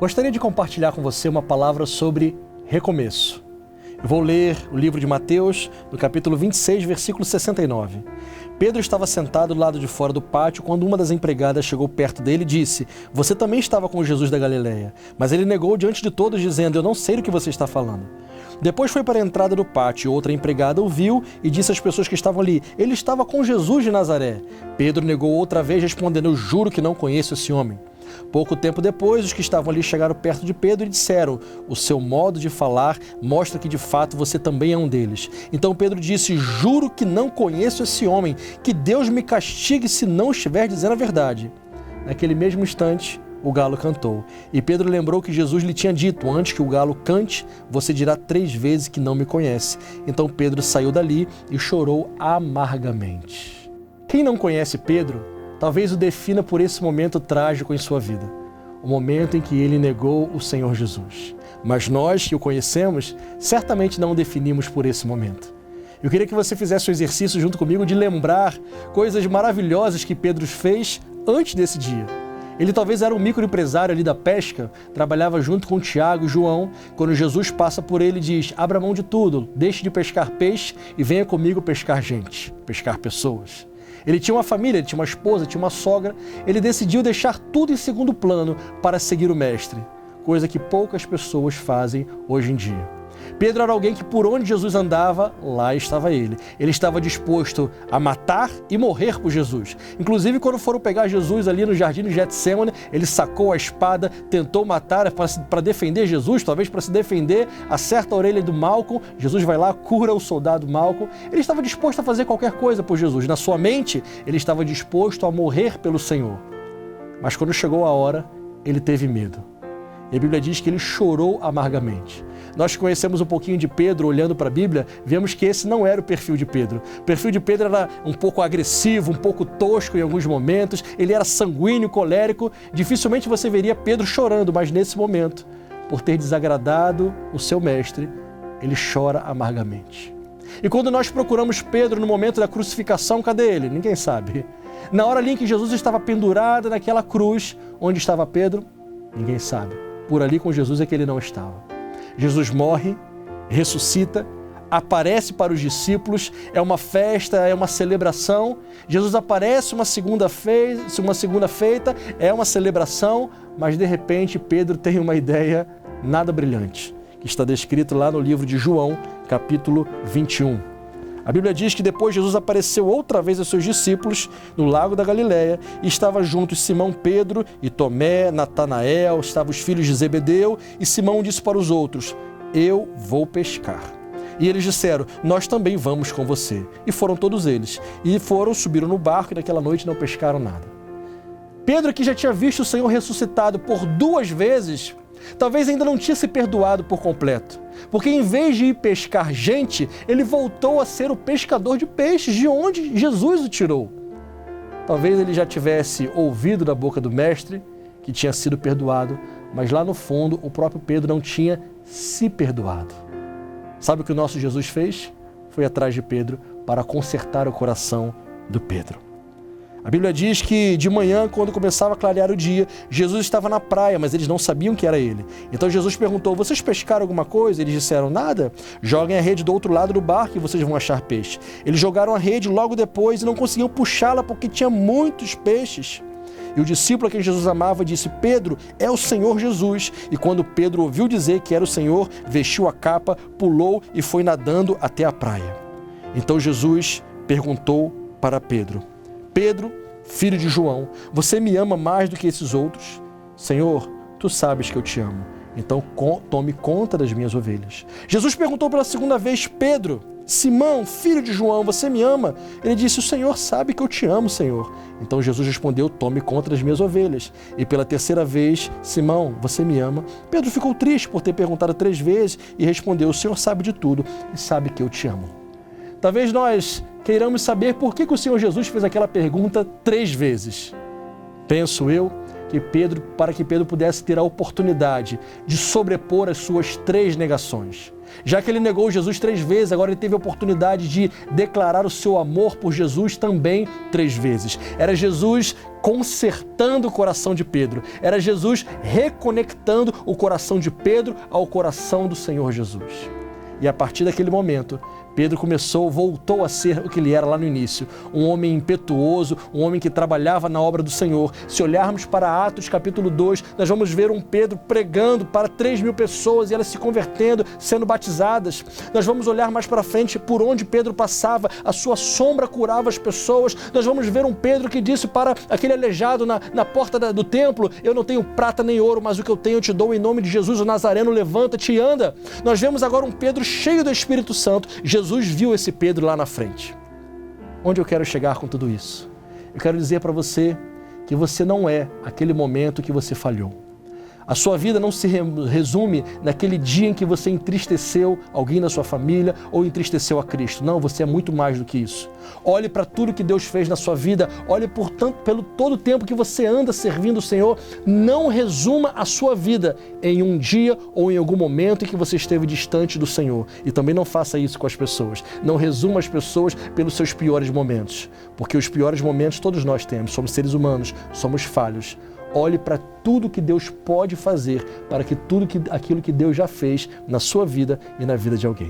Gostaria de compartilhar com você uma palavra sobre recomeço. Eu vou ler o livro de Mateus, no capítulo 26, versículo 69. Pedro estava sentado do lado de fora do pátio quando uma das empregadas chegou perto dele e disse: "Você também estava com Jesus da Galileia." Mas ele negou diante de todos, dizendo: "Eu não sei do que você está falando." Depois foi para a entrada do pátio e outra empregada o viu e disse às pessoas que estavam ali: "Ele estava com Jesus de Nazaré." Pedro negou outra vez, respondendo: "Eu juro que não conheço esse homem." Pouco tempo depois, os que estavam ali chegaram perto de Pedro e disseram: "O seu modo de falar mostra que de fato você também é um deles." Então Pedro disse: "Juro que não conheço esse homem, que Deus me castigue se não estiver dizendo a verdade." Naquele mesmo instante, o galo cantou. E Pedro lembrou que Jesus lhe tinha dito: "Antes que o galo cante, você dirá 3 vezes que não me conhece." Então Pedro saiu dali e chorou amargamente. Quem não conhece Pedro, talvez o defina por esse momento trágico em sua vida, o momento em que ele negou o Senhor Jesus. Mas nós que o conhecemos, certamente não o definimos por esse momento. Eu queria que você fizesse o exercício junto comigo de lembrar coisas maravilhosas que Pedro fez antes desse dia. Ele talvez era um microempresário ali da pesca, trabalhava junto com Tiago e João. Quando Jesus passa por ele e diz: "Abra mão de tudo, deixe de pescar peixe e venha comigo pescar gente, pescar pessoas." Ele tinha uma família, ele tinha uma esposa, tinha uma sogra. Ele decidiu deixar tudo em segundo plano para seguir o mestre, coisa que poucas pessoas fazem hoje em dia. Pedro era alguém que por onde Jesus andava, lá estava ele. Ele estava disposto a matar e morrer por Jesus. Inclusive, quando foram pegar Jesus ali no jardim de Getsemane, ele sacou a espada, tentou matar para defender Jesus, talvez para se defender, acerta a orelha do Malco. Jesus vai lá, cura o soldado Malco. Ele estava disposto a fazer qualquer coisa por Jesus. Na sua mente, ele estava disposto a morrer pelo Senhor. Mas quando chegou a hora, ele teve medo. E a Bíblia diz que ele chorou amargamente. Nós que conhecemos um pouquinho de Pedro, olhando para a Bíblia, vemos que esse não era o perfil de Pedro. O perfil de Pedro era um pouco agressivo, um pouco tosco em alguns momentos. Ele era sanguíneo, colérico. Dificilmente você veria Pedro chorando, mas nesse momento, por ter desagradado o seu mestre, ele chora amargamente. E quando nós procuramos Pedro no momento da crucificação, cadê ele? Ninguém sabe. Na hora ali em que Jesus estava pendurado naquela cruz, onde estava Pedro? Ninguém sabe. Por ali com Jesus é que ele não estava. Jesus morre, ressuscita, aparece para os discípulos, é uma festa, é uma celebração. Jesus aparece uma segunda feita, é uma celebração, mas de repente Pedro tem uma ideia nada brilhante, que está descrito lá no livro de João, capítulo 21. A Bíblia diz que depois Jesus apareceu outra vez aos seus discípulos no lago da Galileia e estava juntos Simão Pedro e Tomé, Natanael, estavam os filhos de Zebedeu, e Simão disse para os outros: "Eu vou pescar." E eles disseram: "Nós também vamos com você." E foram todos eles. E subiram no barco e naquela noite não pescaram nada. Pedro, que já tinha visto o Senhor ressuscitado por 2 vezes, talvez ainda não tinha se perdoado por completo. Porque em vez de ir pescar gente, ele voltou a ser o pescador de peixes, de onde Jesus o tirou. Talvez ele já tivesse ouvido da boca do mestre que tinha sido perdoado, mas lá no fundo o próprio Pedro não tinha se perdoado. Sabe o que o nosso Jesus fez? Foi atrás de Pedro para consertar o coração do Pedro. A Bíblia diz que de manhã, quando começava a clarear o dia, Jesus estava na praia, mas eles não sabiam que era ele. Então Jesus perguntou: "Vocês pescaram alguma coisa?" Eles disseram: "Nada." "Joguem a rede do outro lado do barco e vocês vão achar peixe." Eles jogaram a rede logo depois e não conseguiam puxá-la porque tinha muitos peixes. E o discípulo a quem Jesus amava disse: "Pedro, é o Senhor Jesus." E quando Pedro ouviu dizer que era o Senhor, vestiu a capa, pulou e foi nadando até a praia. Então Jesus perguntou para Pedro: "Pedro, filho de João, você me ama mais do que esses outros?" "Senhor, tu sabes que eu te amo, então tome conta das minhas ovelhas." Jesus perguntou pela segunda vez: "Pedro, Simão, filho de João, você me ama?" Ele disse: "O Senhor sabe que eu te amo, Senhor." Então Jesus respondeu: "Tome conta das minhas ovelhas." E pela terceira vez: "Simão, você me ama?" Pedro ficou triste por ter perguntado 3 vezes e respondeu: "O Senhor sabe de tudo e sabe que eu te amo." Talvez nós queiramos saber por que o Senhor Jesus fez aquela pergunta 3 vezes. Penso eu para que Pedro pudesse ter a oportunidade de sobrepor as suas 3 negações. Já que ele negou Jesus 3 vezes, agora ele teve a oportunidade de declarar o seu amor por Jesus também 3 vezes. Era Jesus consertando o coração de Pedro. Era Jesus reconectando o coração de Pedro ao coração do Senhor Jesus. E a partir daquele momento, Pedro voltou a ser o que ele era lá no início, um homem impetuoso, um homem que trabalhava na obra do Senhor. Se olharmos para Atos capítulo 2, nós vamos ver um Pedro pregando para 3.000 pessoas e elas se convertendo, sendo batizadas. Nós vamos olhar mais para frente por onde Pedro passava, a sua sombra curava as pessoas. Nós vamos ver um Pedro que disse para aquele aleijado na porta do templo: eu não tenho prata nem ouro, mas o que eu tenho eu te dou, em nome de Jesus o Nazareno, levanta-te e anda. Nós vemos agora um Pedro cheio do Espírito Santo. Jesus viu esse Pedro lá na frente. Onde eu quero chegar com tudo isso? Eu quero dizer para você que você não é aquele momento que você falhou. A sua vida não se resume naquele dia em que você entristeceu alguém da sua família ou entristeceu a Cristo. Não, você é muito mais do que isso. Olhe para tudo que Deus fez na sua vida, olhe pelo todo o tempo que você anda servindo o Senhor. Não resuma a sua vida em um dia ou em algum momento em que você esteve distante do Senhor. E também não faça isso com as pessoas. Não resuma as pessoas pelos seus piores momentos, porque os piores momentos todos nós temos. Somos seres humanos, somos falhos. Olhe para tudo que Deus pode fazer, para que aquilo que Deus já fez na sua vida e na vida de alguém.